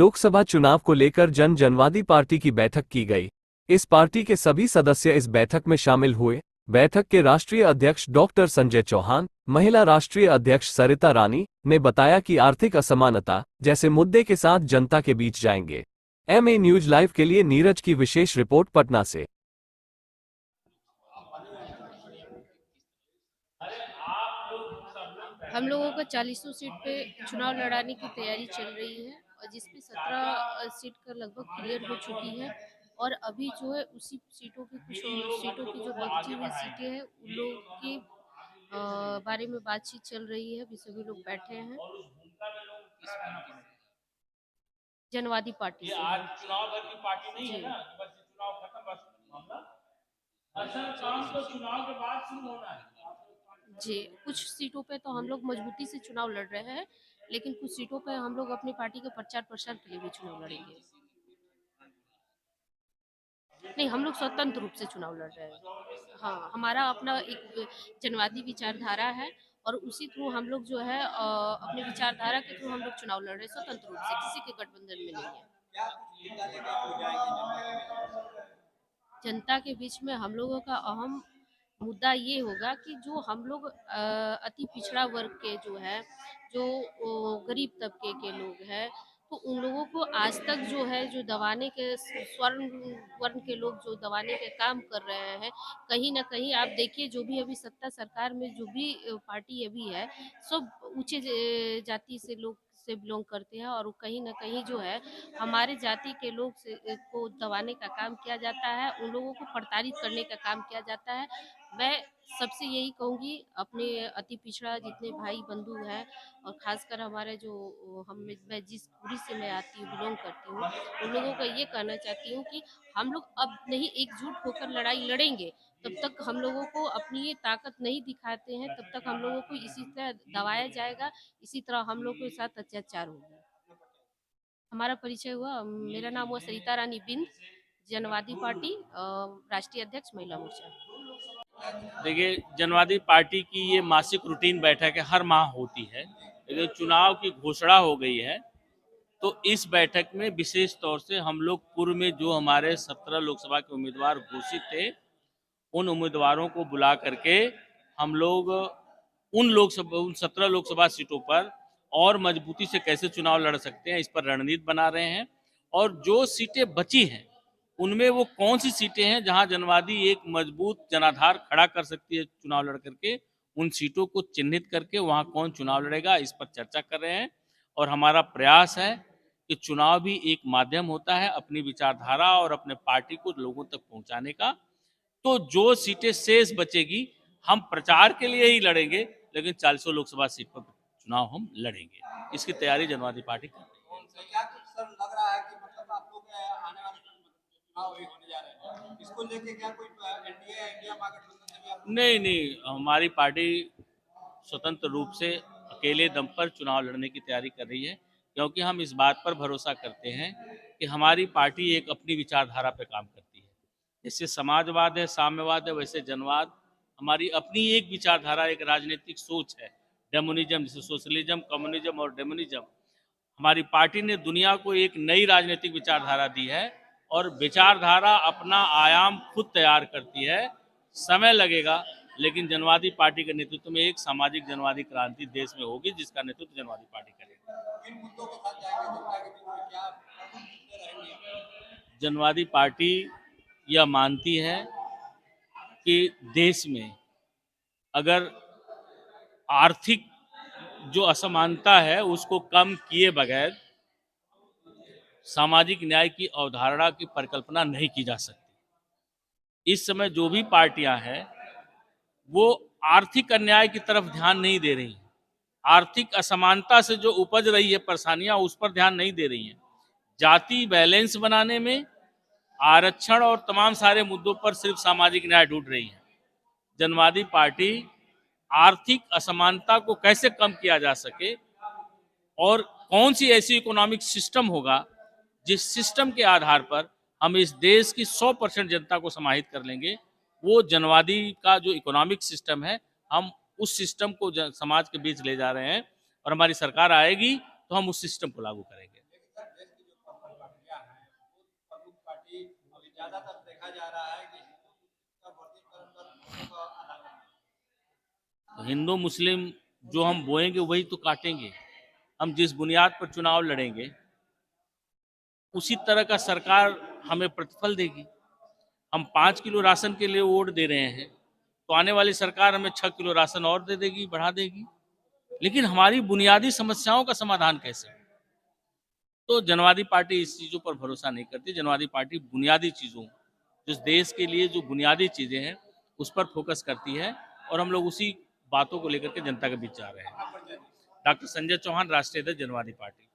लोकसभा चुनाव को लेकर जनवादी पार्टी की बैठक की गई। इस पार्टी के सभी सदस्य इस बैठक में शामिल हुए। बैठक के राष्ट्रीय अध्यक्ष डॉक्टर संजय चौहान, महिला राष्ट्रीय अध्यक्ष सरिता रानी ने बताया कि आर्थिक असमानता जैसे मुद्दे के साथ जनता के बीच जाएंगे। एमए न्यूज लाइव के लिए नीरज की विशेष रिपोर्ट पटना से। हम लोगों का 40 सीट पे चुनाव लड़ाने की तैयारी चल रही है और जिसमें 17 सीट का लगभग क्लियर हो चुकी है और अभी जो है उसी सीटों की कुछ सीटों की जो बची हुई सीटें हैं उन लोगों के बारे में बातचीत चल रही है। अभी सभी लोग बैठे हैं। जनवादी पार्टी से आज चुनाव भर की पार्टी नहीं है ना, बस चुनाव खत्म, बस मामला असल काम तो चुनाव के बाद शुरू होना है। जी, कुछ सीटों पे तो हम लोग मजबूती से चुनाव लड़ रहे हैं, लेकिन कुछ सीटों पे हम लोग अपनी पार्टी के प्रचार प्रसार के लिए भी चुनाव लड़ेंगे। नहीं, हम लोग स्वतंत्र रूप से चुनाव लड़ रहे हैं। हाँ, हमारा अपना एक जनवादी विचारधारा है और उसी थ्रू हम लोग जो है अपने विचारधारा के थ्रू हम लोग चुनाव लड़ रहे हैं स्वतंत्र रूप से, किसी के गठबंधन में नहीं है। जनता के बीच में हम लोगों का अहम मुद्दा ये होगा कि जो हम लोग अति पिछड़ा वर्ग के जो है, जो गरीब तबके के लोग हैं, तो उन लोगों को आज तक जो है जो दबाने के स्वर्ण वर्ण के लोग जो दबाने के काम कर रहे हैं, कहीं ना कहीं आप देखिए जो भी अभी सत्ता सरकार में जो भी पार्टी अभी है, सब ऊंचे जाति से लोग से बिलोंग करते हैं और वो कहीं ना कहीं जो है हमारे जाति के लोग से को दबाने का काम किया जाता है, उन लोगों को प्रताड़ित करने का काम किया जाता है। मैं सबसे यही कहूँगी अपने अति पिछड़ा जितने भाई बंधु हैं और खासकर हमारे जो मैं जिस पूरी से मैं आती हूँ बिलोंग करती हूँ, उन लोगों को ये कहना चाहती हूँ कि हम लोग अब नहीं एकजुट होकर लड़ाई लड़ेंगे। तब तक हम लोगों को अपनी ये ताकत नहीं दिखाते हैं, तब तक हम लोगों को इसी तरह दबाया जाएगा, इसी तरह हम लोगों के साथ अत्याचार होगा। हमारा परिचय हुआ, मेरा नाम हुआ सरिता रानी बिंद, जनवादी पार्टी राष्ट्रीय अध्यक्ष महिला मोर्चा। देखिए, जनवादी पार्टी की ये मासिक रूटीन बैठक है, हर माह होती है, लेकिन चुनाव की घोषणा हो गई है तो इस बैठक में विशेष तौर से हम लोग पूर्व में जो हमारे 17 लोकसभा के उम्मीदवार घोषित थे, उन उम्मीदवारों को बुला करके हम लोग उन 17 लोकसभा सीटों पर और मजबूती से कैसे चुनाव लड़ सकते हैं, इस पर रणनीति बना रहे हैं। और जो सीटें बची हैं उनमें वो कौन सी सीटें हैं जहां जनवादी एक मजबूत जनाधार खड़ा कर सकती है चुनाव लड़ करके, उन सीटों को चिन्हित करके वहां कौन चुनाव लड़ेगा इस पर चर्चा कर रहे हैं। और हमारा प्रयास है कि चुनाव भी एक माध्यम होता है अपनी विचारधारा और अपने पार्टी को लोगों तक पहुंचाने का। तो जो सीटें शेष बचेगी हम प्रचार के लिए ही लड़ेंगे, लेकिन 40 लोकसभा सीट पर चुनाव हम लड़ेंगे। इसकी तैयारी जनवादी पार्टी कर रही है। क्या कुछ सर लग रहा है कि मतलब आप लोग आने वाले चुनाव होने जा रहे हैं, इसको लेके क्या कोई एनडीए या इंडिया महागठबंधन? नहीं, हमारी पार्टी स्वतंत्र रूप से अकेले दम पर चुनाव लड़ने की तैयारी कर रही है, क्योंकि हम इस बात पर भरोसा करते हैं कि हमारी पार्टी एक अपनी विचारधारा पर काम करती है। जैसे समाजवाद है, साम्यवाद है, वैसे जनवाद हमारी अपनी एक विचारधारा, एक राजनीतिक सोच है। डेमोनिज्म, जैसे सोशलिज्म, कम्युनिज्म और डेमोनिज्म, हमारी पार्टी ने दुनिया को एक नई राजनीतिक विचारधारा दी है और विचारधारा अपना आयाम खुद तैयार करती है। समय लगेगा, लेकिन जनवादी पार्टी के नेतृत्व में एक सामाजिक जनवादी क्रांति देश में होगी, जिसका नेतृत्व जनवादी पार्टी करेगी। जनवादी पार्टी यह मानती है कि देश में अगर आर्थिक जो असमानता है उसको कम किए बगैर सामाजिक न्याय की अवधारणा की परिकल्पना नहीं की जा सकती। इस समय जो भी पार्टियां हैं वो आर्थिक अन्याय की तरफ ध्यान नहीं दे रही हैं, आर्थिक असमानता से जो उपज रही है परेशानियां उस पर ध्यान नहीं दे रही हैं। जाति बैलेंस बनाने में, आरक्षण और तमाम सारे मुद्दों पर सिर्फ सामाजिक न्याय ढूंढ रही है। जनवादी पार्टी आर्थिक असमानता को कैसे कम किया जा सके और कौन सी ऐसी इकोनॉमिक सिस्टम होगा जिस सिस्टम के आधार पर हम इस देश की 100% जनता को समाहित कर लेंगे, वो जनवादी का जो इकोनॉमिक सिस्टम है, हम उस सिस्टम को समाज के बीच ले जा रहे हैं और हमारी सरकार आएगी तो हम उस सिस्टम को लागू करेंगे। ज्यादातर देखा जा रहा है कि हिंदू का वर्गीकरण कर मुस्लिम का अलग है। तो हिंदू मुस्लिम जो हम बोएंगे वही तो काटेंगे। हम जिस बुनियाद पर चुनाव लड़ेंगे उसी तरह का सरकार हमें प्रतिफल देगी। हम 5 किलो राशन के लिए वोट दे रहे हैं तो आने वाली सरकार हमें 6 किलो राशन और दे देगी, बढ़ा देगी। लेकिन हमारी बुनियादी समस्याओं का समाधान कैसे हो? तो जनवादी पार्टी इस चीज़ों पर भरोसा नहीं करती। जनवादी पार्टी बुनियादी चीज़ों, जिस देश के लिए जो बुनियादी चीज़ें हैं उस पर फोकस करती है और हम लोग उसी बातों को लेकर के जनता के बीच जा रहे हैं। डॉक्टर संजय चौहान, राष्ट्रीय अध्यक्ष जनवादी पार्टी।